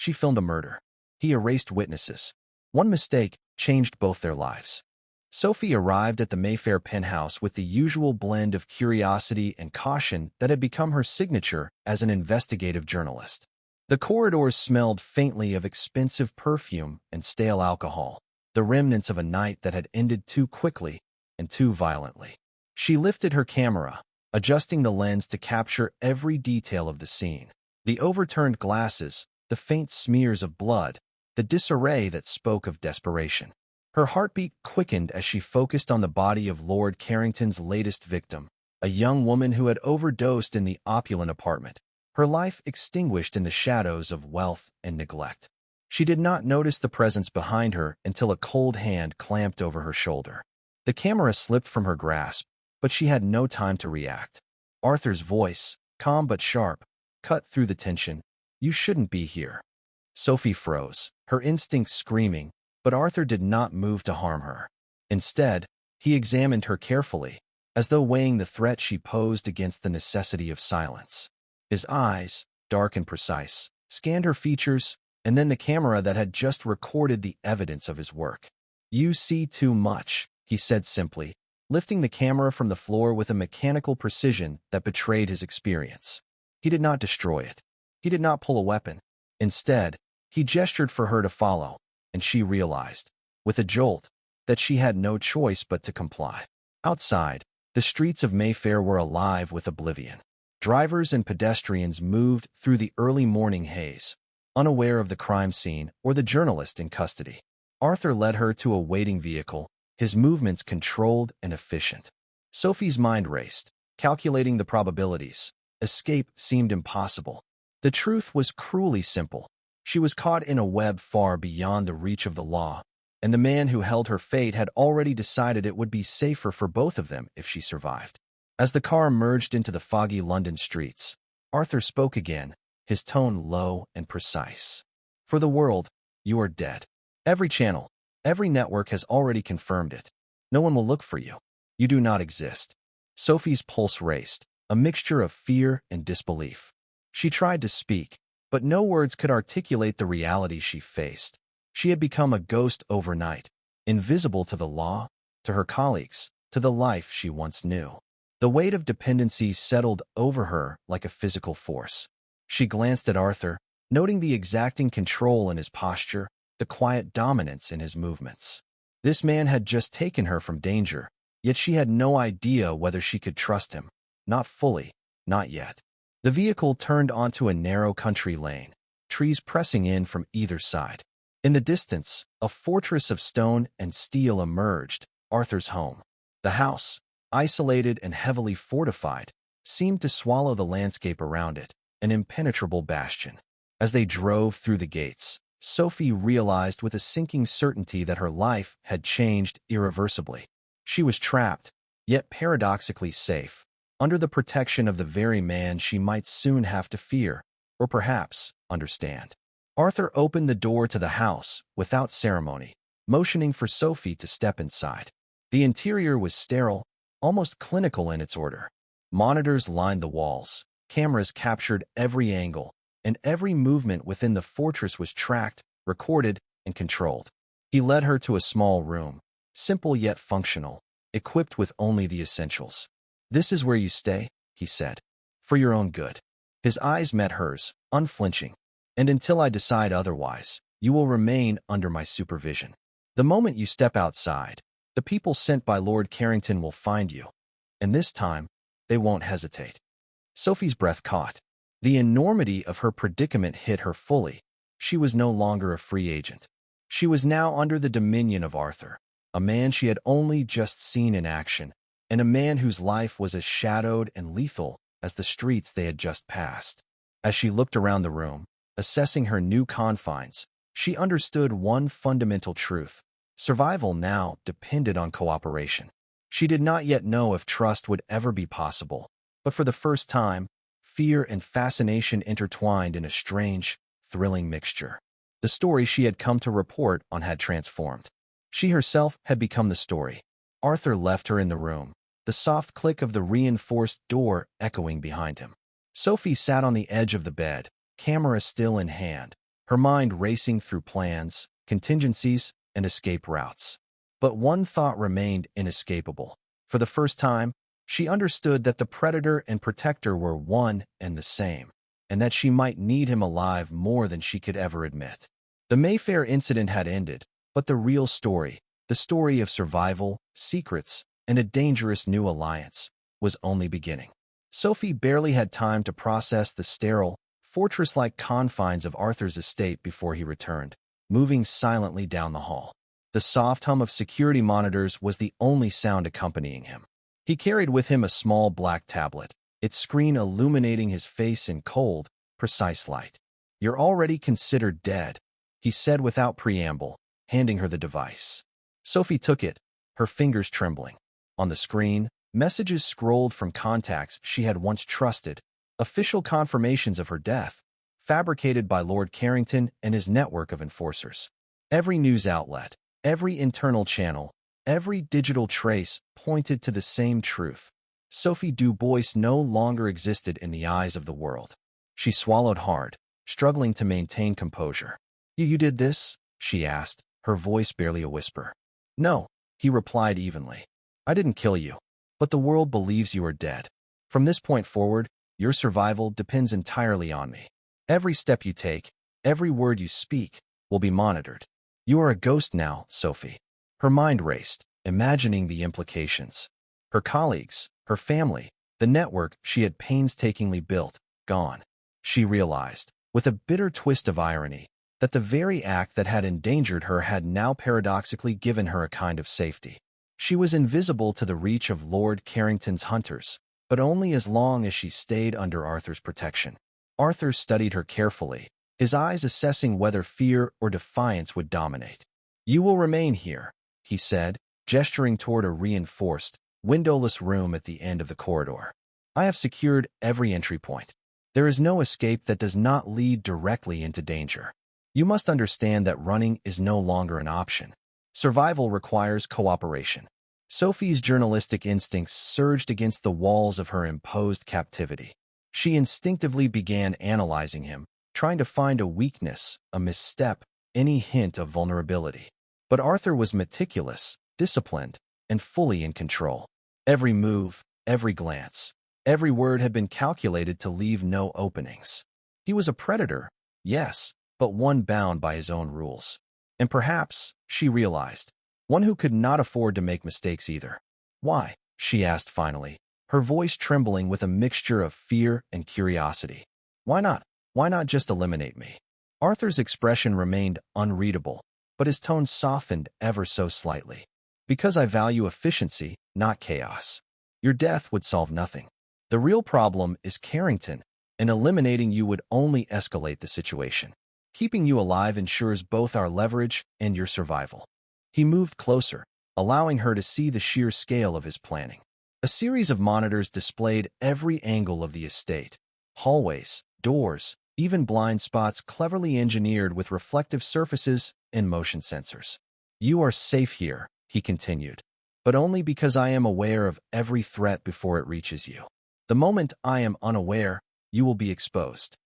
She filmed a murder. He erased witnesses. One mistake changed both their lives. Sophie arrived at the Mayfair penthouse with the usual blend of curiosity and caution that had become her signature as an investigative journalist. The corridors smelled faintly of expensive perfume and stale alcohol, the remnants of a night that had ended too quickly and too violently. She lifted her camera, adjusting the lens to capture every detail of the scene. The overturned glasses, the faint smears of blood, the disarray that spoke of desperation. Her heartbeat quickened as she focused on the body of Lord Carrington's latest victim, a young woman who had overdosed in the opulent apartment, her life extinguished in the shadows of wealth and neglect. She did not notice the presence behind her until a cold hand clamped over her shoulder. The camera slipped from her grasp, but she had no time to react. Arthur's voice, calm but sharp, cut through the tension. "You shouldn't be here." Sophie froze, her instincts screaming, but Arthur did not move to harm her. Instead, he examined her carefully, as though weighing the threat she posed against the necessity of silence. His eyes, dark and precise, scanned her features, and then the camera that had just recorded the evidence of his work. "You see too much," he said simply, lifting the camera from the floor with a mechanical precision that betrayed his experience. He did not destroy it. He did not pull a weapon. Instead, he gestured for her to follow, and she realized, with a jolt, that she had no choice but to comply. Outside, the streets of Mayfair were alive with oblivion. Drivers and pedestrians moved through the early morning haze, unaware of the crime scene or the journalist in custody. Arthur led her to a waiting vehicle, his movements controlled and efficient. Sophie's mind raced, calculating the probabilities. Escape seemed impossible. The truth was cruelly simple. She was caught in a web far beyond the reach of the law, and the man who held her fate had already decided it would be safer for both of them if she survived. As the car merged into the foggy London streets, Arthur spoke again, his tone low and precise. "For the world, you are dead. Every channel, every network has already confirmed it. No one will look for you. You do not exist." Sophie's pulse raced, a mixture of fear and disbelief. She tried to speak, but no words could articulate the reality she faced. She had become a ghost overnight, invisible to the law, to her colleagues, to the life she once knew. The weight of dependency settled over her like a physical force. She glanced at Arthur, noting the exacting control in his posture, the quiet dominance in his movements. This man had just taken her from danger, yet she had no idea whether she could trust him. Not fully, not yet. The vehicle turned onto a narrow country lane, trees pressing in from either side. In the distance, a fortress of stone and steel emerged, Arthur's home. The house, isolated and heavily fortified, seemed to swallow the landscape around it, an impenetrable bastion. As they drove through the gates, Sophie realized with a sinking certainty that her life had changed irreversibly. She was trapped, yet paradoxically safe, under the protection of the very man she might soon have to fear, or perhaps understand. Arthur opened the door to the house without ceremony, motioning for Sophie to step inside. The interior was sterile, almost clinical in its order. Monitors lined the walls, cameras captured every angle, and every movement within the fortress was tracked, recorded, and controlled. He led her to a small room, simple yet functional, equipped with only the essentials. "This is where you stay," he said, "for your own good." His eyes met hers, unflinching. "And until I decide otherwise, you will remain under my supervision. The moment you step outside, the people sent by Lord Carrington will find you, and this time, they won't hesitate." Sophie's breath caught. The enormity of her predicament hit her fully. She was no longer a free agent. She was now under the dominion of Arthur, a man she had only just seen in action, and a man whose life was as shadowed and lethal as the streets they had just passed. As she looked around the room, assessing her new confines, she understood one fundamental truth. Survival now depended on cooperation. She did not yet know if trust would ever be possible, but for the first time, fear and fascination intertwined in a strange, thrilling mixture. The story she had come to report on had transformed. She herself had become the story. Arthur left her in the room, the soft click of the reinforced door echoing behind him. Sophie sat on the edge of the bed, camera still in hand, her mind racing through plans, contingencies, and escape routes. But one thought remained inescapable. For the first time, she understood that the predator and protector were one and the same, and that she might need him alive more than she could ever admit. The Mayfair incident had ended, but the real story, the story of survival, secrets, and a dangerous new alliance, was only beginning. Sophie barely had time to process the sterile, fortress-like confines of Arthur's estate before he returned, moving silently down the hall. The soft hum of security monitors was the only sound accompanying him. He carried with him a small black tablet, its screen illuminating his face in cold, precise light. "You're already considered dead," he said without preamble, handing her the device. Sophie took it, her fingers trembling. On the screen, messages scrolled from contacts she had once trusted, official confirmations of her death, fabricated by Lord Carrington and his network of enforcers. Every news outlet, every internal channel, every digital trace pointed to the same truth. Sophie Dubois no longer existed in the eyes of the world. She swallowed hard, struggling to maintain composure. You did this?" she asked, her voice barely a whisper. "No," he replied evenly. "I didn't kill you, but the world believes you are dead. From this point forward, your survival depends entirely on me. Every step you take, every word you speak, will be monitored. You are a ghost now, Sophie." Her mind raced, imagining the implications. Her colleagues, her family, the network she had painstakingly built, gone. She realized, with a bitter twist of irony, that the very act that had endangered her had now paradoxically given her a kind of safety. She was invisible to the reach of Lord Carrington's hunters, but only as long as she stayed under Arthur's protection. Arthur studied her carefully, his eyes assessing whether fear or defiance would dominate. "You will remain here," he said, gesturing toward a reinforced, windowless room at the end of the corridor. "I have secured every entry point. There is no escape that does not lead directly into danger. You must understand that running is no longer an option. Survival requires cooperation." Sophie's journalistic instincts surged against the walls of her imposed captivity. She instinctively began analyzing him, trying to find a weakness, a misstep, any hint of vulnerability. But Arthur was meticulous, disciplined, and fully in control. Every move, every glance, every word had been calculated to leave no openings. He was a predator, yes, but one bound by his own rules. And perhaps, she realized, one who could not afford to make mistakes either. "Why?" she asked finally, her voice trembling with a mixture of fear and curiosity. "Why not? Why not just eliminate me?" Arthur's expression remained unreadable, but his tone softened ever so slightly. "Because I value efficiency, not chaos. Your death would solve nothing. The real problem is Carrington, and eliminating you would only escalate the situation. Keeping you alive ensures both our leverage and your survival." He moved closer, allowing her to see the sheer scale of his planning. A series of monitors displayed every angle of the estate. Hallways, doors, even blind spots cleverly engineered with reflective surfaces and motion sensors. "You are safe here," he continued, "but only because I am aware of every threat before it reaches you. The moment I am unaware, you will be exposed."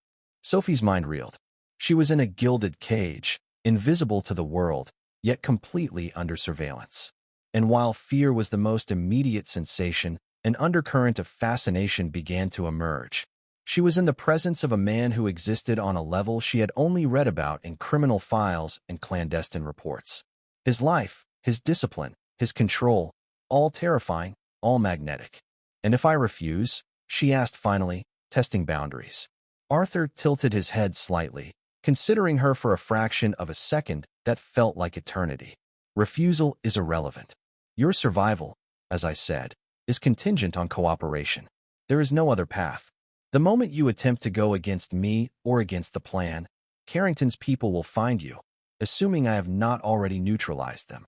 Sophie's mind reeled. She was in a gilded cage, invisible to the world, yet completely under surveillance. And while fear was the most immediate sensation, an undercurrent of fascination began to emerge. She was in the presence of a man who existed on a level she had only read about in criminal files and clandestine reports. His life, his discipline, his control, all terrifying, all magnetic. "And if I refuse?" she asked finally, testing boundaries. Arthur tilted his head slightly, considering her for a fraction of a second that felt like eternity. "Refusal is irrelevant. Your survival, as I said, is contingent on cooperation. There is no other path. The moment you attempt to go against me or against the plan, Carrington's people will find you, assuming I have not already neutralized them."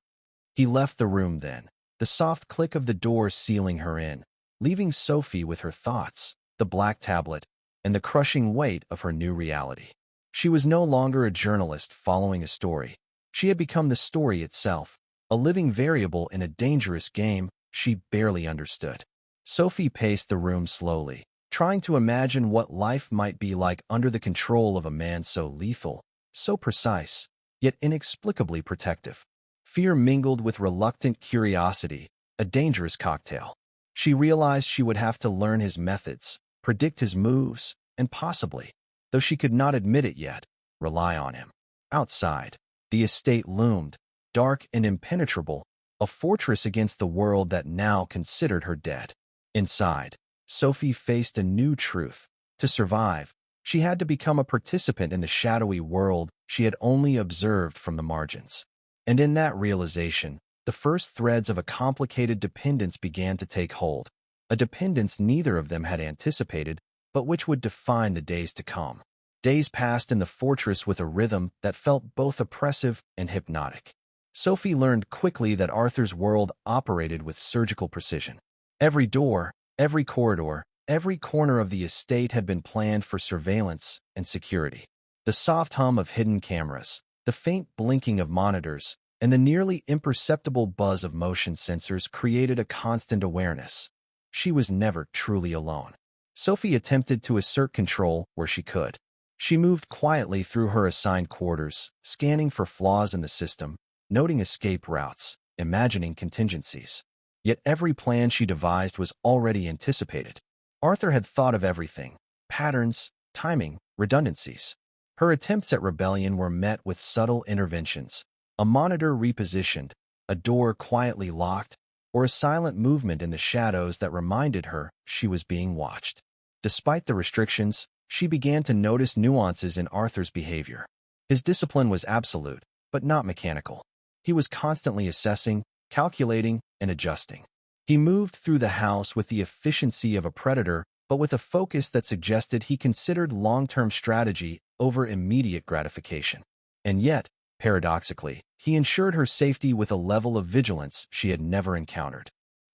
He left the room then, the soft click of the door sealing her in, leaving Sophie with her thoughts, the black tablet, and the crushing weight of her new reality. She was no longer a journalist following a story. She had become the story itself, a living variable in a dangerous game she barely understood. Sophie paced the room slowly, trying to imagine what life might be like under the control of a man so lethal, so precise, yet inexplicably protective. Fear mingled with reluctant curiosity, a dangerous cocktail. She realized she would have to learn his methods, predict his moves, and possibly, though she could not admit it yet, rely on him. Outside, the estate loomed, dark and impenetrable, a fortress against the world that now considered her dead. Inside, Sophie faced a new truth. To survive, she had to become a participant in the shadowy world she had only observed from the margins. And in that realization, the first threads of a complicated dependence began to take hold, a dependence neither of them had anticipated, but which would define the days to come. Days passed in the fortress with a rhythm that felt both oppressive and hypnotic. Sophie learned quickly that Arthur's world operated with surgical precision. Every door, every corridor, every corner of the estate had been planned for surveillance and security. The soft hum of hidden cameras, the faint blinking of monitors, and the nearly imperceptible buzz of motion sensors created a constant awareness. She was never truly alone. Sophie attempted to assert control where she could. She moved quietly through her assigned quarters, scanning for flaws in the system, noting escape routes, imagining contingencies. Yet every plan she devised was already anticipated. Arthur had thought of everything: patterns, timing, redundancies. Her attempts at rebellion were met with subtle interventions: a monitor repositioned, a door quietly locked, or a silent movement in the shadows that reminded her she was being watched. Despite the restrictions, she began to notice nuances in Arthur's behavior. His discipline was absolute, but not mechanical. He was constantly assessing, calculating, and adjusting. He moved through the house with the efficiency of a predator, but with a focus that suggested he considered long-term strategy over immediate gratification. And yet, paradoxically, he ensured her safety with a level of vigilance she had never encountered.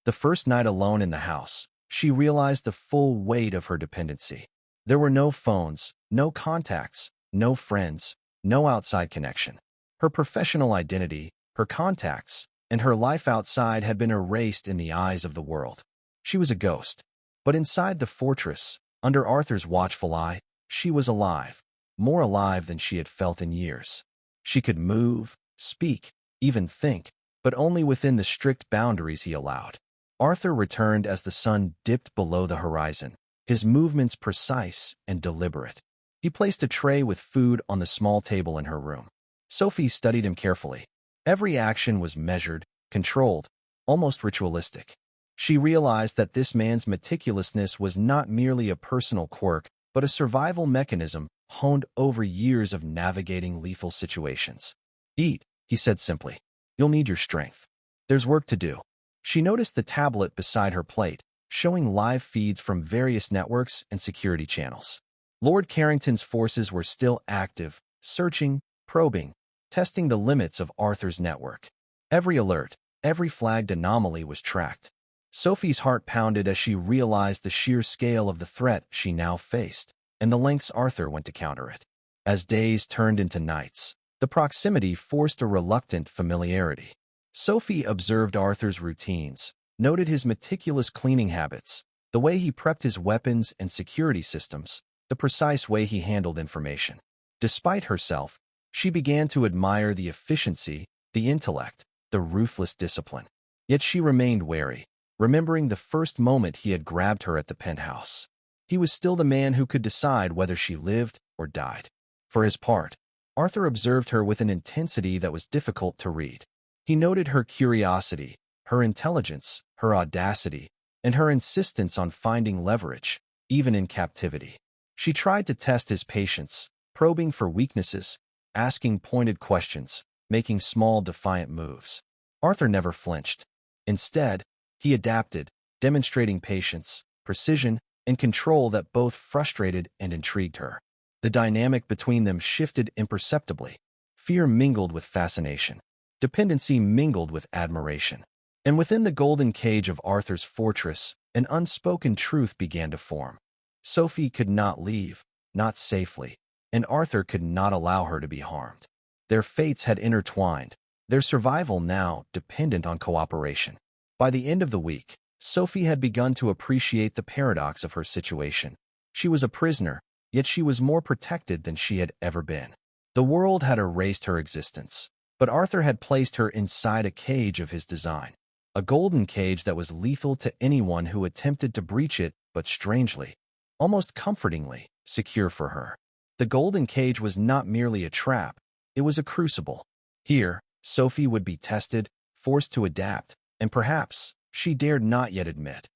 The first night alone in the house, she realized the full weight of her dependency. There were no phones, no contacts, no friends, no outside connection. Her professional identity, her contacts, and her life outside had been erased in the eyes of the world. She was a ghost. But inside the fortress, under Arthur's watchful eye, she was alive, more alive than she had felt in years. She could move, speak, even think, but only within the strict boundaries he allowed. Arthur returned as the sun dipped below the horizon, his movements precise and deliberate. He placed a tray with food on the small table in her room. Sophie studied him carefully. Every action was measured, controlled, almost ritualistic. She realized that this man's meticulousness was not merely a personal quirk, but a survival mechanism honed over years of navigating lethal situations. "Eat," he said simply. "You'll need your strength. There's work to do." She noticed the tablet beside her plate, showing live feeds from various networks and security channels. Lord Carrington's forces were still active, searching, probing, testing the limits of Arthur's network. Every alert, every flagged anomaly was tracked. Sophie's heart pounded as she realized the sheer scale of the threat she now faced, and the lengths Arthur went to counter it. As days turned into nights, the proximity forced a reluctant familiarity. Sophie observed Arthur's routines, noted his meticulous cleaning habits, the way he prepped his weapons and security systems, the precise way he handled information. Despite herself, she began to admire the efficiency, the intellect, the ruthless discipline. Yet she remained wary, remembering the first moment he had grabbed her at the penthouse. He was still the man who could decide whether she lived or died. For his part, Arthur observed her with an intensity that was difficult to read. He noted her curiosity, her intelligence, her audacity, and her insistence on finding leverage, even in captivity. She tried to test his patience, probing for weaknesses, asking pointed questions, making small defiant moves. Arthur never flinched. Instead, he adapted, demonstrating patience, precision, and control that both frustrated and intrigued her. The dynamic between them shifted imperceptibly. Fear mingled with fascination. Dependency mingled with admiration. And within the golden cage of Arthur's fortress, an unspoken truth began to form. Sophie could not leave, not safely, and Arthur could not allow her to be harmed. Their fates had intertwined, their survival now dependent on cooperation. By the end of the week, Sophie had begun to appreciate the paradox of her situation. She was a prisoner, yet she was more protected than she had ever been. The world had erased her existence, but Arthur had placed her inside a cage of his design, a golden cage that was lethal to anyone who attempted to breach it, but strangely, almost comfortingly, secure for her. The golden cage was not merely a trap, it was a crucible. Here, Sophie would be tested, forced to adapt, and perhaps, she dared not yet admit,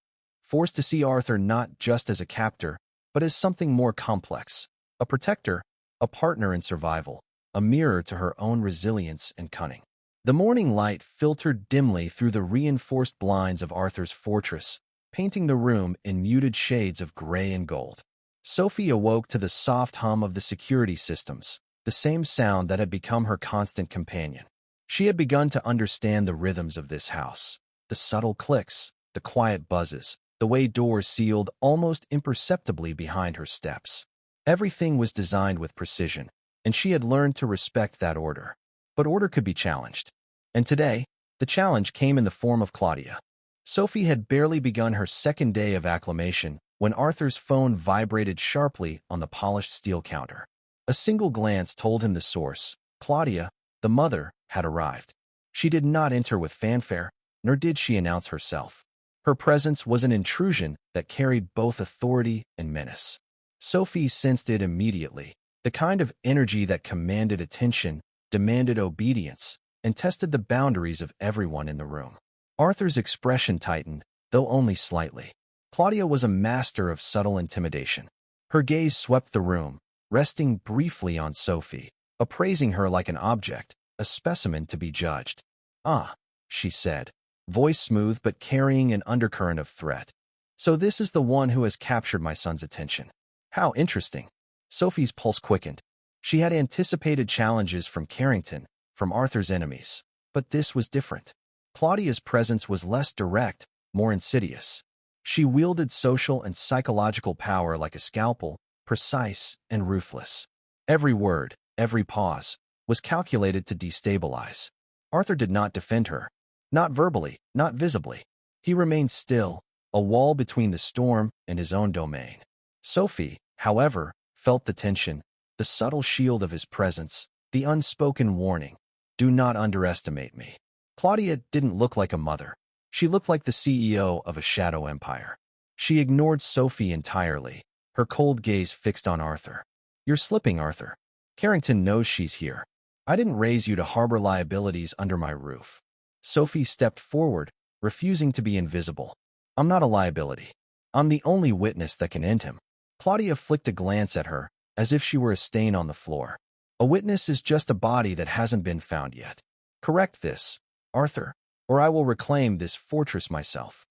forced to see Arthur not just as a captor, but as something more complex, a protector, a partner in survival, a mirror to her own resilience and cunning. The morning light filtered dimly through the reinforced blinds of Arthur's fortress, painting the room in muted shades of gray and gold. Sophie awoke to the soft hum of the security systems, the same sound that had become her constant companion. She had begun to understand the rhythms of this house, the subtle clicks, the quiet buzzes, the way doors sealed almost imperceptibly behind her steps. Everything was designed with precision, and she had learned to respect that order. But order could be challenged. And today, the challenge came in the form of Claudia. Sophie had barely begun her second day of acclimation when Arthur's phone vibrated sharply on the polished steel counter. A single glance told him the source. Claudia, the mother, had arrived. She did not enter with fanfare, nor did she announce herself. Her presence was an intrusion that carried both authority and menace. Sophie sensed it immediately, the kind of energy that commanded attention, demanded obedience, and tested the boundaries of everyone in the room. Arthur's expression tightened, though only slightly. Claudia was a master of subtle intimidation. Her gaze swept the room, resting briefly on Sophie, appraising her like an object, a specimen to be judged. "Ah," she said, voice smooth but carrying an undercurrent of threat. "So this is the one who has captured my son's attention. How interesting." Sophie's pulse quickened. She had anticipated challenges from Carrington, from Arthur's enemies. But this was different. Claudia's presence was less direct, more insidious. She wielded social and psychological power like a scalpel, precise and ruthless. Every word, every pause, was calculated to destabilize. Arthur did not defend her. Not verbally, not visibly. He remained still, a wall between the storm and his own domain. Sophie, however, felt the tension, the subtle shield of his presence, the unspoken warning. Do not underestimate me. Claudia didn't look like a mother. She looked like the CEO of a shadow empire. She ignored Sophie entirely, her cold gaze fixed on Arthur. "You're slipping, Arthur. Carrington knows she's here. I didn't raise you to harbor liabilities under my roof." Sophie stepped forward, refusing to be invisible. "I'm not a liability. I'm the only witness that can end him." Claudia flicked a glance at her, as if she were a stain on the floor. "A witness is just a body that hasn't been found yet. Correct this, Arthur, or I will reclaim this fortress myself."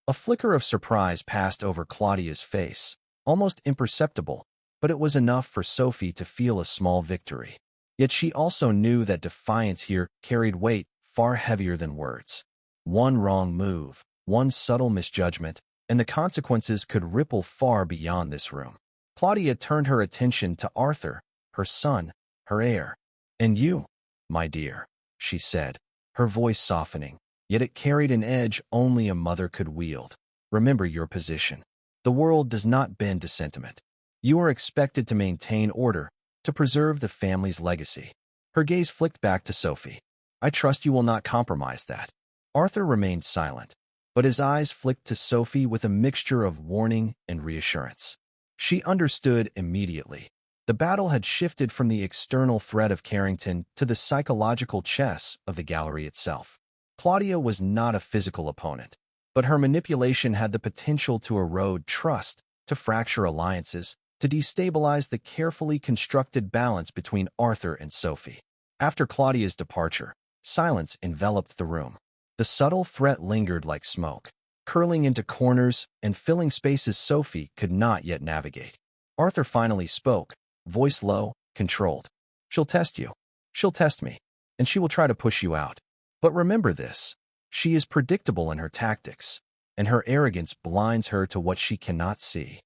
A flicker of surprise passed over Claudia's face, almost imperceptible, but it was enough for Sophie to feel a small victory. Yet she also knew that defiance here carried weight far heavier than words. One wrong move, one subtle misjudgment, and the consequences could ripple far beyond this room. Claudia turned her attention to Arthur, her son, her heir. "And you, my dear," she said, her voice softening, yet it carried an edge only a mother could wield. "Remember your position. The world does not bend to sentiment. You are expected to maintain order, to preserve the family's legacy." Her gaze flicked back to Sophie. "I trust you will not compromise that." Arthur remained silent, but his eyes flicked to Sophie with a mixture of warning and reassurance. She understood immediately. The battle had shifted from the external threat of Carrington to the psychological chess of the gallery itself. Claudia was not a physical opponent, but her manipulation had the potential to erode trust, to fracture alliances, to destabilize the carefully constructed balance between Arthur and Sophie. After Claudia's departure, silence enveloped the room. The subtle threat lingered like smoke, curling into corners and filling spaces Sophie could not yet navigate. Arthur finally spoke, voice low, controlled. "She'll test you. She'll test me, and she will try to push you out. But remember this, she is predictable in her tactics, and her arrogance blinds her to what she cannot see."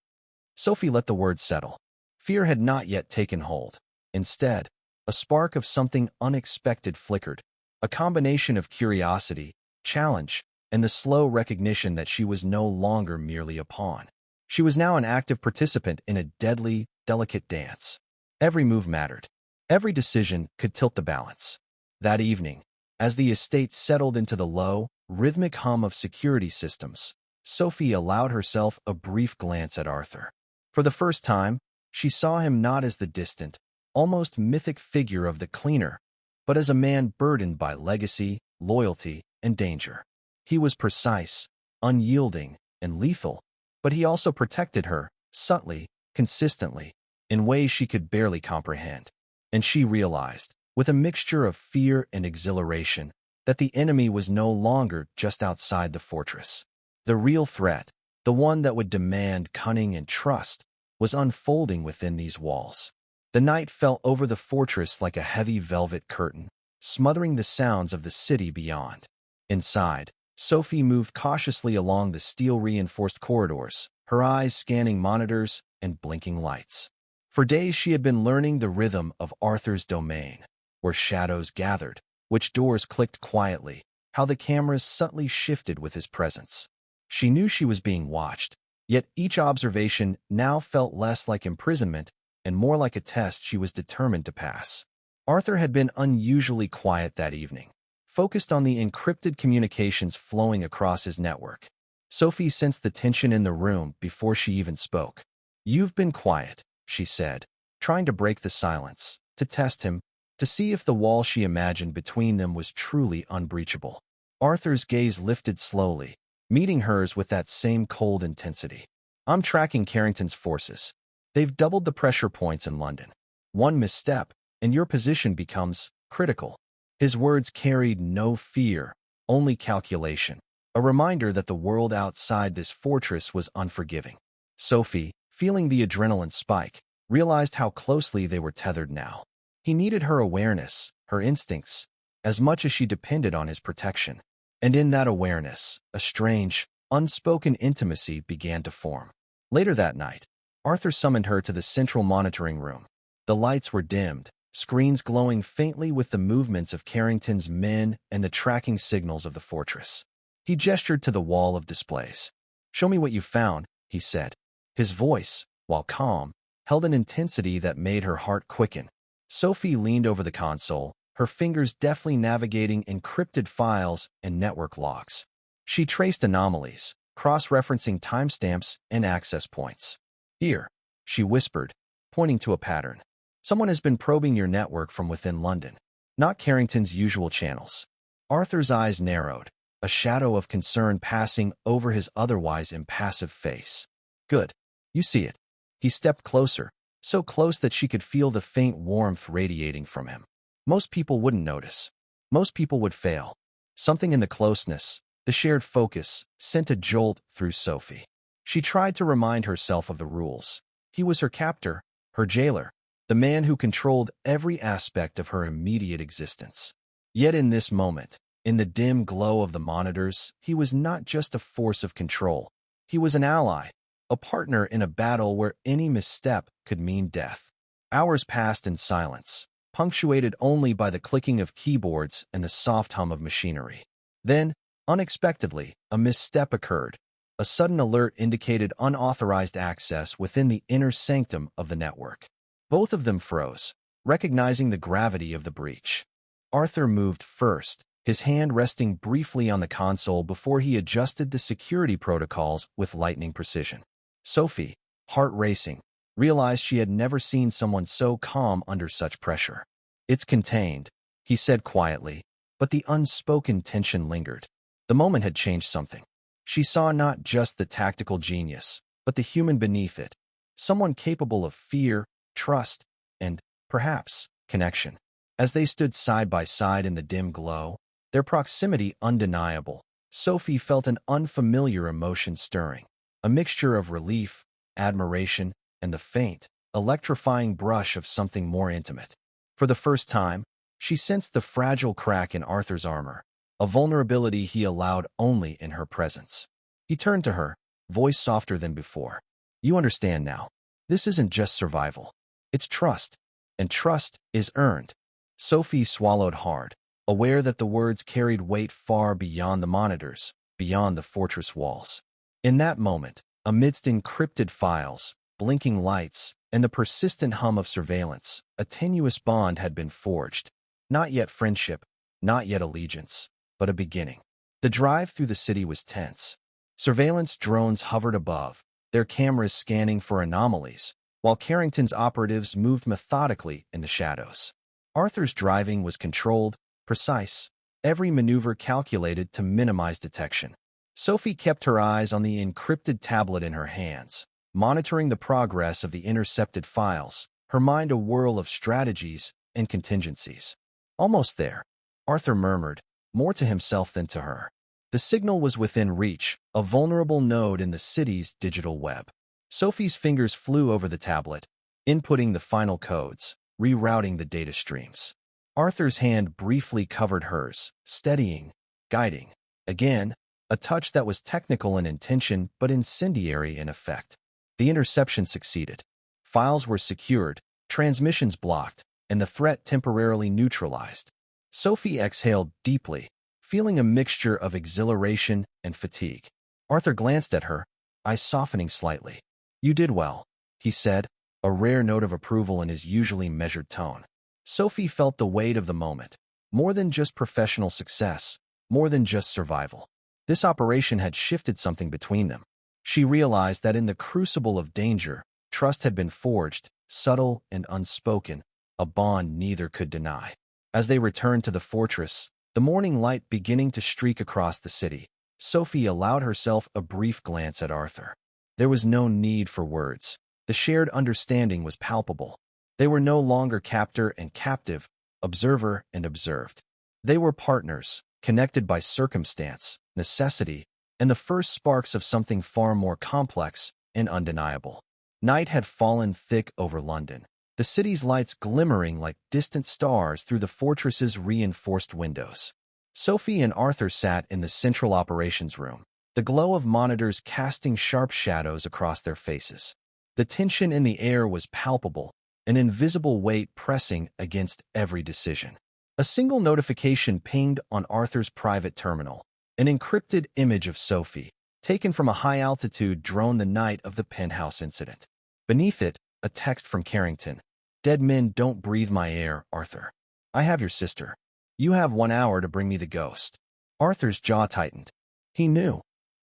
Sophie let the words settle. Fear had not yet taken hold. Instead, a spark of something unexpected flickered, a combination of curiosity, challenge, and the slow recognition that she was no longer merely a pawn. She was now an active participant in a deadly, delicate dance. Every move mattered. Every decision could tilt the balance. That evening, as the estate settled into the low, rhythmic hum of security systems, Sophie allowed herself a brief glance at Arthur. For the first time, she saw him not as the distant, almost mythic figure of the cleaner, but as a man burdened by legacy, loyalty, and danger. He was precise, unyielding, and lethal, but he also protected her, subtly, consistently, in ways she could barely comprehend. And she realized, with a mixture of fear and exhilaration, that the enemy was no longer just outside the fortress. The real threat, the one that would demand cunning and trust, was unfolding within these walls. The night fell over the fortress like a heavy velvet curtain, smothering the sounds of the city beyond. Inside, Sophie moved cautiously along the steel-reinforced corridors, her eyes scanning monitors and blinking lights. For days she had been learning the rhythm of Arthur's domain, where shadows gathered, which doors clicked quietly, how the cameras subtly shifted with his presence. She knew she was being watched, yet each observation now felt less like imprisonment and more like a test she was determined to pass. Arthur had been unusually quiet that evening, focused on the encrypted communications flowing across his network. Sophie sensed the tension in the room before she even spoke. "You've been quiet," she said, trying to break the silence, to test him, to see if the wall she imagined between them was truly unbreachable. Arthur's gaze lifted slowly, meeting hers with that same cold intensity. "I'm tracking Carrington's forces. They've doubled the pressure points in London. One misstep, and your position becomes critical." His words carried no fear, only calculation, a reminder that the world outside this fortress was unforgiving. Sophie, feeling the adrenaline spike, realized how closely they were tethered now. He needed her awareness, her instincts, as much as she depended on his protection. And in that awareness, a strange, unspoken intimacy began to form. Later that night, Arthur summoned her to the central monitoring room. The lights were dimmed, screens glowing faintly with the movements of Carrington's men and the tracking signals of the fortress. He gestured to the wall of displays. "Show me what you found," he said. His voice, while calm, held an intensity that made her heart quicken. Sophie leaned over the console, her fingers deftly navigating encrypted files and network logs. She traced anomalies, cross-referencing timestamps and access points. "Here," she whispered, pointing to a pattern. "Someone has been probing your network from within London, not Carrington's usual channels." Arthur's eyes narrowed, a shadow of concern passing over his otherwise impassive face. "Good. You see it." He stepped closer, so close that she could feel the faint warmth radiating from him. Most people wouldn't notice. Most people would fail. Something in the closeness, the shared focus, sent a jolt through Sophie. She tried to remind herself of the rules. He was her captor, her jailer, the man who controlled every aspect of her immediate existence. Yet in this moment, in the dim glow of the monitors, he was not just a force of control. He was an ally, a partner in a battle where any misstep could mean death. Hours passed in silence, punctuated only by the clicking of keyboards and the soft hum of machinery. Then, unexpectedly, a misstep occurred. A sudden alert indicated unauthorized access within the inner sanctum of the network. Both of them froze, recognizing the gravity of the breach. Arthur moved first, his hand resting briefly on the console before he adjusted the security protocols with lightning precision. Sophie, heart racing, realized she had never seen someone so calm under such pressure. "It's contained," he said quietly, but the unspoken tension lingered. The moment had changed something. She saw not just the tactical genius, but the human beneath it, someone capable of fear, trust, and, perhaps, connection. As they stood side by side in the dim glow, their proximity undeniable, Sophie felt an unfamiliar emotion stirring, a mixture of relief, admiration, and the faint, electrifying brush of something more intimate. For the first time, she sensed the fragile crack in Arthur's armor, a vulnerability he allowed only in her presence. He turned to her, voice softer than before. "You understand now. This isn't just survival. It's trust, and trust is earned." Sophie swallowed hard, aware that the words carried weight far beyond the monitors, beyond the fortress walls. In that moment, amidst encrypted files, blinking lights, and the persistent hum of surveillance. A tenuous bond had been forged. Not yet friendship, not yet allegiance, but a beginning. The drive through the city was tense. Surveillance drones hovered above, their cameras scanning for anomalies, while Carrington's operatives moved methodically in the shadows. Arthur's driving was controlled, precise, every maneuver calculated to minimize detection. Sophie kept her eyes on the encrypted tablet in her hands, monitoring the progress of the intercepted files, her mind a whirl of strategies and contingencies. Almost there, Arthur murmured, more to himself than to her. The signal was within reach, a vulnerable node in the city's digital web. Sophie's fingers flew over the tablet, inputting the final codes, rerouting the data streams. Arthur's hand briefly covered hers, steadying, guiding. Again, a touch that was technical in intention but incendiary in effect. The interception succeeded. Files were secured, transmissions blocked, and the threat temporarily neutralized. Sophie exhaled deeply, feeling a mixture of exhilaration and fatigue. Arthur glanced at her, eyes softening slightly. "You did well," he said, a rare note of approval in his usually measured tone. Sophie felt the weight of the moment. More than just professional success, more than just survival. This operation had shifted something between them. She realized that in the crucible of danger, trust had been forged, subtle and unspoken, a bond neither could deny. As they returned to the fortress, the morning light beginning to streak across the city, Sophie allowed herself a brief glance at Arthur. There was no need for words. The shared understanding was palpable. They were no longer captor and captive, observer and observed. They were partners, connected by circumstance, necessity, and the first sparks of something far more complex and undeniable. Night had fallen thick over London, the city's lights glimmering like distant stars through the fortress's reinforced windows. Sophie and Arthur sat in the central operations room, the glow of monitors casting sharp shadows across their faces. The tension in the air was palpable, an invisible weight pressing against every decision. A single notification pinged on Arthur's private terminal, an encrypted image of Sophie, taken from a high-altitude drone the night of the penthouse incident. Beneath it, a text from Carrington. "Dead men don't breathe my air, Arthur. I have your sister. You have 1 hour to bring me the ghost." Arthur's jaw tightened. He knew.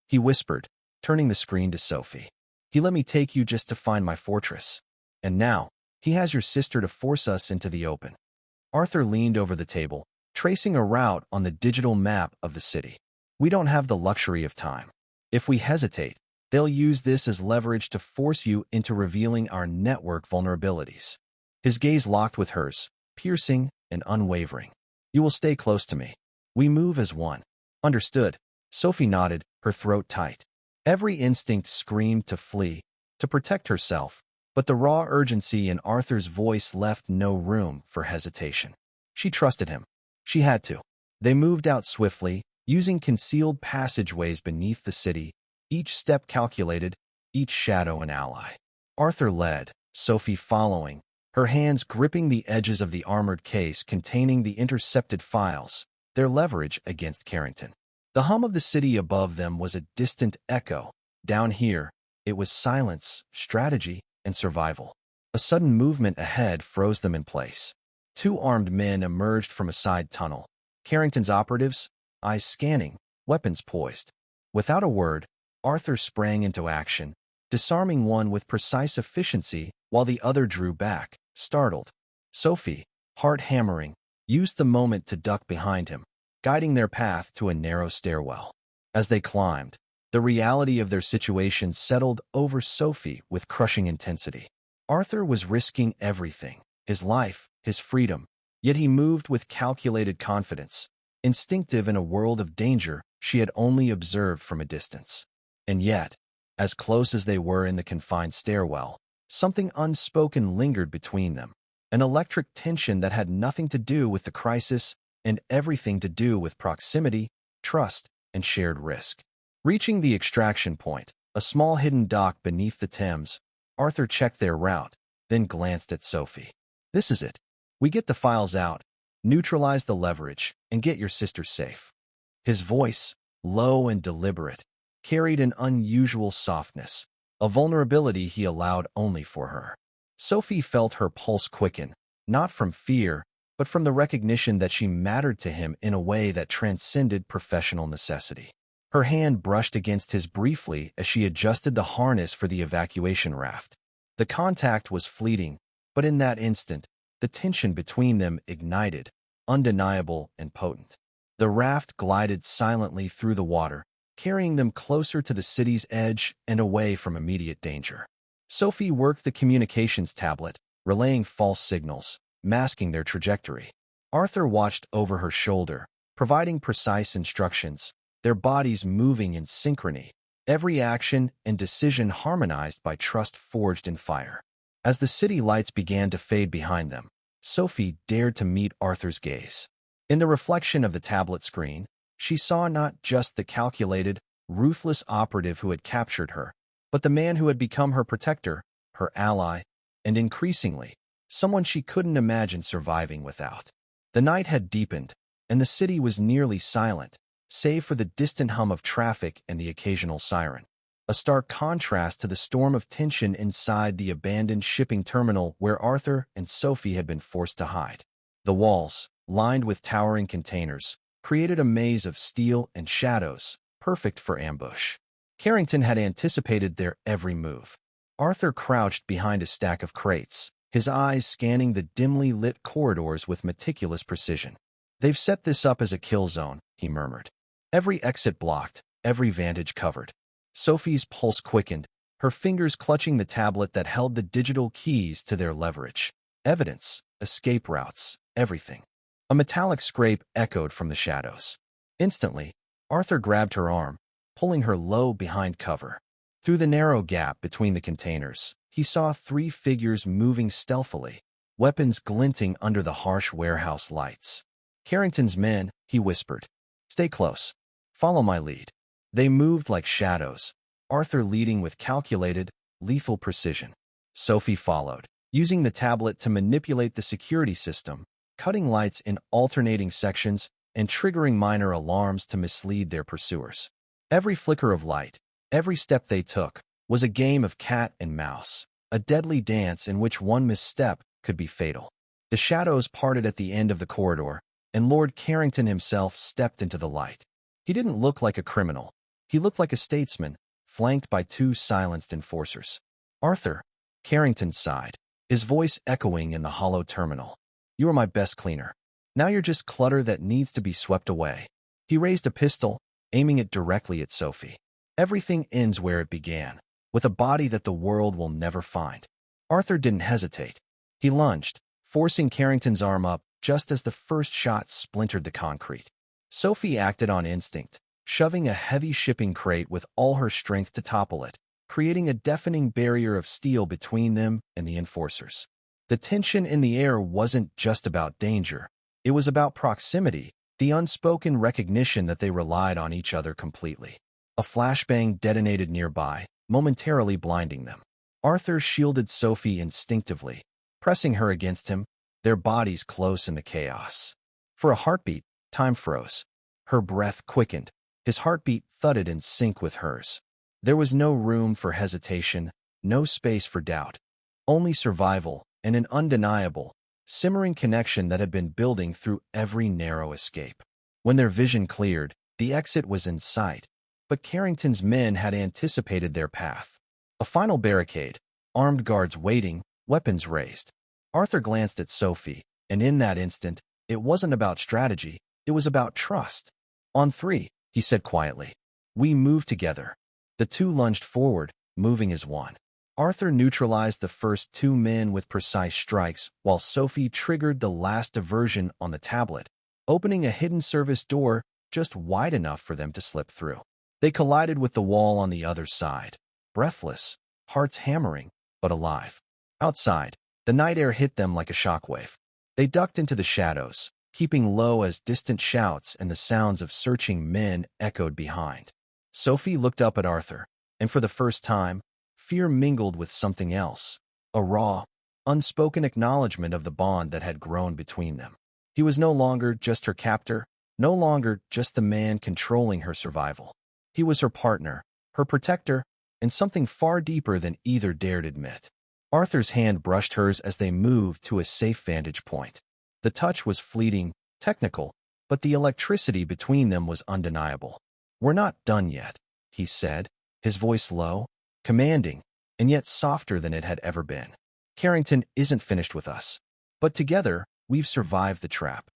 He whispered, turning the screen to Sophie. "He let me take you just to find my fortress. And now, he has your sister to force us into the open." Arthur leaned over the table, tracing a route on the digital map of the city. "We don't have the luxury of time. If we hesitate, they'll use this as leverage to force you into revealing our network vulnerabilities." His gaze locked with hers, piercing and unwavering. "You will stay close to me. We move as one." "Understood." Sophie nodded, her throat tight. Every instinct screamed to flee, to protect herself, but the raw urgency in Arthur's voice left no room for hesitation. She trusted him. She had to. They moved out swiftly, using concealed passageways beneath the city, each step calculated, each shadow an ally. Arthur led, Sophie following, her hands gripping the edges of the armored case containing the intercepted files, their leverage against Carrington. The hum of the city above them was a distant echo. Down here, it was silence, strategy, and survival. A sudden movement ahead froze them in place. 2 armed men emerged from a side tunnel. Carrington's operatives, eyes scanning, weapons poised. Without a word, Arthur sprang into action, disarming one with precise efficiency while the other drew back, startled. Sophie, heart hammering, used the moment to duck behind him, guiding their path to a narrow stairwell. As they climbed, the reality of their situation settled over Sophie with crushing intensity. Arthur was risking everything, his life, his freedom, yet he moved with calculated confidence, instinctive in a world of danger she had only observed from a distance. And yet, as close as they were in the confined stairwell, something unspoken lingered between them, an electric tension that had nothing to do with the crisis and everything to do with proximity, trust, and shared risk. Reaching the extraction point, a small hidden dock beneath the Thames, Arthur checked their route, then glanced at Sophie. "This is it. We get the files out, neutralize the leverage, and get your sister safe." His voice, low and deliberate, carried an unusual softness, a vulnerability he allowed only for her. Sophie felt her pulse quicken, not from fear, but from the recognition that she mattered to him in a way that transcended professional necessity. Her hand brushed against his briefly as she adjusted the harness for the evacuation raft. The contact was fleeting, but in that instant, the tension between them ignited, undeniable and potent. The raft glided silently through the water, carrying them closer to the city's edge and away from immediate danger. Sophie worked the communications tablet, relaying false signals, masking their trajectory. Arthur watched over her shoulder, providing precise instructions, their bodies moving in synchrony, every action and decision harmonized by trust forged in fire. As the city lights began to fade behind them, Sophie dared to meet Arthur's gaze. In the reflection of the tablet screen, she saw not just the calculated, ruthless operative who had captured her, but the man who had become her protector, her ally, and increasingly, someone she couldn't imagine surviving without. The night had deepened, and the city was nearly silent, save for the distant hum of traffic and the occasional siren. A stark contrast to the storm of tension inside the abandoned shipping terminal where Arthur and Sophie had been forced to hide. The walls, lined with towering containers, created a maze of steel and shadows, perfect for ambush. Carrington had anticipated their every move. Arthur crouched behind a stack of crates, his eyes scanning the dimly lit corridors with meticulous precision. "They've set this up as a kill zone," he murmured. "Every exit blocked, every vantage covered." Sophie's pulse quickened, her fingers clutching the tablet that held the digital keys to their leverage. Evidence, escape routes, everything. A metallic scrape echoed from the shadows. Instantly, Arthur grabbed her arm, pulling her low behind cover. Through the narrow gap between the containers, he saw three figures moving stealthily, weapons glinting under the harsh warehouse lights. "Carrington's men," he whispered. "Stay close. Follow my lead." They moved like shadows, Arthur leading with calculated, lethal precision. Sophie followed, using the tablet to manipulate the security system, cutting lights in alternating sections and triggering minor alarms to mislead their pursuers. Every flicker of light, every step they took, was a game of cat and mouse, a deadly dance in which one misstep could be fatal. The shadows parted at the end of the corridor, and Lord Carrington himself stepped into the light. He didn't look like a criminal. He looked like a statesman, flanked by two silenced enforcers. "Arthur," Carrington sighed, his voice echoing in the hollow terminal. "You are my best cleaner. Now you're just clutter that needs to be swept away." He raised a pistol, aiming it directly at Sophie. "Everything ends where it began, with a body that the world will never find." Arthur didn't hesitate. He lunged, forcing Carrington's arm up just as the first shot splintered the concrete. Sophie acted on instinct, shoving a heavy shipping crate with all her strength to topple it, creating a deafening barrier of steel between them and the enforcers. The tension in the air wasn't just about danger. It was about proximity, the unspoken recognition that they relied on each other completely. A flashbang detonated nearby, momentarily blinding them. Arthur shielded Sophie instinctively, pressing her against him, their bodies close in the chaos. For a heartbeat, time froze. Her breath quickened. His heartbeat thudded in sync with hers. There was no room for hesitation, no space for doubt. Only survival and an undeniable, simmering connection that had been building through every narrow escape. When their vision cleared, the exit was in sight, but Carrington's men had anticipated their path. A final barricade, armed guards waiting, weapons raised. Arthur glanced at Sophie, and in that instant, it wasn't about strategy, it was about trust. "On three," he said quietly. "We move together." The two lunged forward, moving as one. Arthur neutralized the first two men with precise strikes, while Sophie triggered the last diversion on the tablet, opening a hidden service door just wide enough for them to slip through. They collided with the wall on the other side, breathless, hearts hammering, but alive. Outside, the night air hit them like a shockwave. They ducked into the shadows, keeping low as distant shouts and the sounds of searching men echoed behind. Sophie looked up at Arthur, and for the first time, fear mingled with something else, a raw, unspoken acknowledgement of the bond that had grown between them. He was no longer just her captor, no longer just the man controlling her survival. He was her partner, her protector, and something far deeper than either dared admit. Arthur's hand brushed hers as they moved to a safe vantage point. The touch was fleeting, technical, but the electricity between them was undeniable. "We're not done yet," he said, his voice low, commanding, and yet softer than it had ever been. "Carrington isn't finished with us. But together, we've survived the trap."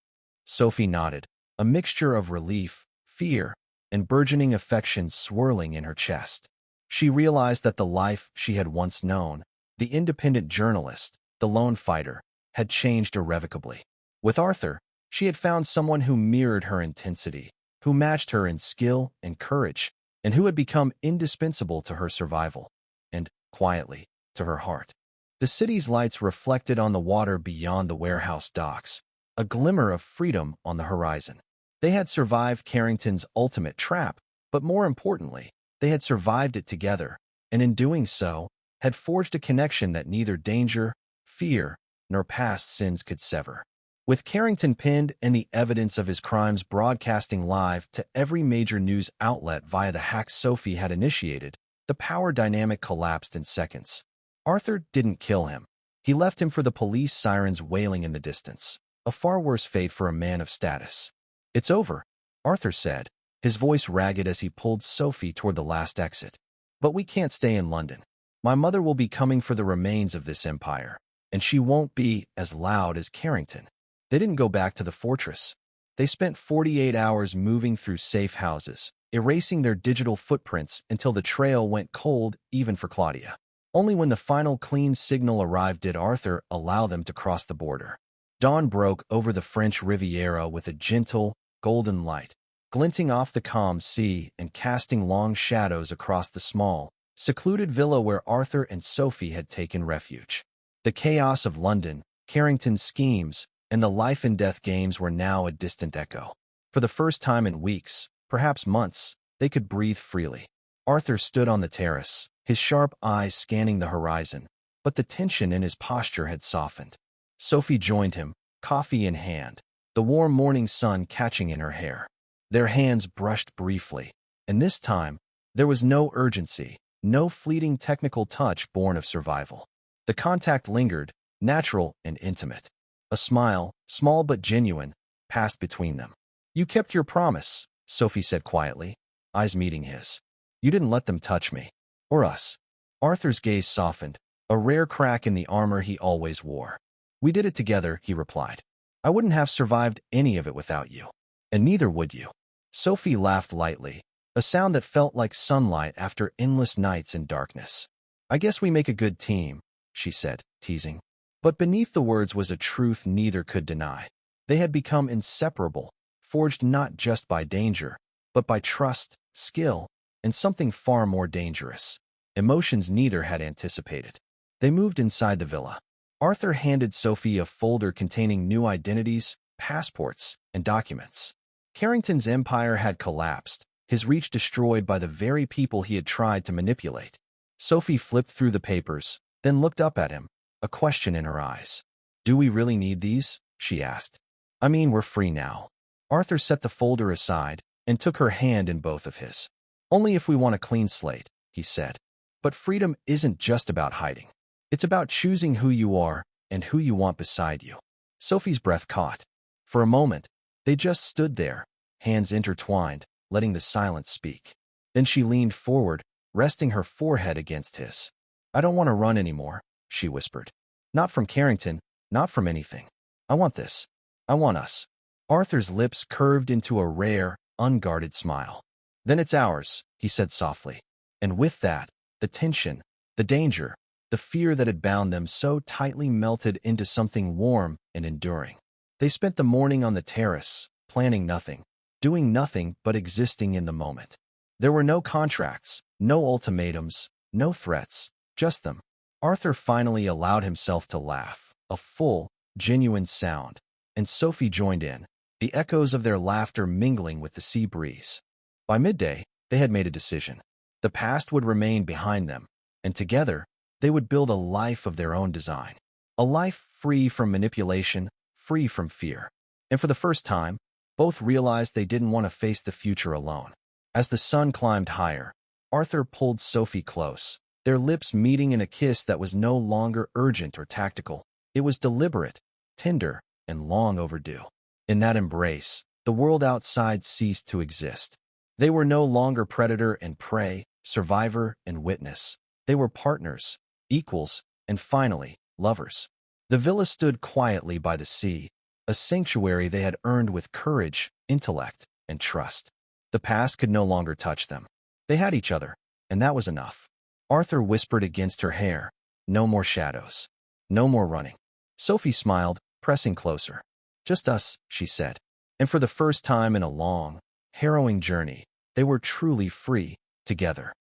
Sophie nodded, a mixture of relief, fear, and burgeoning affection swirling in her chest. She realized that the life she had once known, the independent journalist, the lone fighter, had changed irrevocably. With Arthur, she had found someone who mirrored her intensity, who matched her in skill and courage, and who had become indispensable to her survival, and, quietly, to her heart. The city's lights reflected on the water beyond the warehouse docks, a glimmer of freedom on the horizon. They had survived Carrington's ultimate trap, but more importantly, they had survived it together, and in doing so, had forged a connection that neither danger, fear, nor past sins could sever. With Carrington pinned and the evidence of his crimes broadcasting live to every major news outlet via the hack Sophie had initiated, the power dynamic collapsed in seconds. Arthur didn't kill him. He left him for the police sirens wailing in the distance, a far worse fate for a man of status. "It's over," Arthur said, his voice ragged as he pulled Sophie toward the last exit. "But we can't stay in London. My mother will be coming for the remains of this empire, and she won't be as loud as Carrington." They didn't go back to the fortress. They spent 48 hours moving through safe houses, erasing their digital footprints until the trail went cold even for Claudia. Only when the final clean signal arrived did Arthur allow them to cross the border. Dawn broke over the French Riviera with a gentle, golden light, glinting off the calm sea and casting long shadows across the small, secluded villa where Arthur and Sophie had taken refuge. The chaos of London, Carrington's schemes, and the life-and-death games were now a distant echo. For the first time in weeks, perhaps months, they could breathe freely. Arthur stood on the terrace, his sharp eyes scanning the horizon, but the tension in his posture had softened. Sophie joined him, coffee in hand, the warm morning sun catching in her hair. Their hands brushed briefly, and this time, there was no urgency, no fleeting technical touch born of survival. The contact lingered, natural and intimate. A smile, small but genuine, passed between them. "You kept your promise," Sophie said quietly, eyes meeting his. "You didn't let them touch me. Or us." Arthur's gaze softened, a rare crack in the armor he always wore. "We did it together," he replied. "I wouldn't have survived any of it without you. And neither would you." Sophie laughed lightly, a sound that felt like sunlight after endless nights in darkness. "I guess we make a good team," she said, teasing. But beneath the words was a truth neither could deny. They had become inseparable, forged not just by danger, but by trust, skill, and something far more dangerous, emotions neither had anticipated. They moved inside the villa. Arthur handed Sophie a folder containing new identities, passports, and documents. Carrington's empire had collapsed, his reach destroyed by the very people he had tried to manipulate. Sophie flipped through the papers, then looked up at him, a question in her eyes. "Do we really need these?" she asked. "I mean, we're free now." Arthur set the folder aside and took her hand in both of his. "Only if we want a clean slate," he said. "But freedom isn't just about hiding. It's about choosing who you are and who you want beside you." Sophie's breath caught. For a moment, they just stood there, hands intertwined, letting the silence speak. Then she leaned forward, resting her forehead against his. "I don't want to run anymore," she whispered. "Not from Carrington, not from anything. I want this. I want us." Arthur's lips curved into a rare, unguarded smile. "Then it's ours," he said softly. And with that, the tension, the danger, the fear that had bound them so tightly melted into something warm and enduring. They spent the morning on the terrace, planning nothing, doing nothing but existing in the moment. There were no contracts, no ultimatums, no threats, just them. Arthur finally allowed himself to laugh, a full, genuine sound, and Sophie joined in, the echoes of their laughter mingling with the sea breeze. By midday, they had made a decision. The past would remain behind them, and together, they would build a life of their own design. A life free from manipulation, free from fear. And for the first time, both realized they didn't want to face the future alone. As the sun climbed higher, Arthur pulled Sophie close, their lips meeting in a kiss that was no longer urgent or tactical. It was deliberate, tender, and long overdue. In that embrace, the world outside ceased to exist. They were no longer predator and prey, survivor and witness. They were partners, equals, and finally, lovers. The villa stood quietly by the sea, a sanctuary they had earned with courage, intellect, and trust. The past could no longer touch them. They had each other, and that was enough. Arthur whispered against her hair, "No more shadows. No more running." Sophie smiled, pressing closer. "Just us," she said. And for the first time in a long, harrowing journey, they were truly free, together.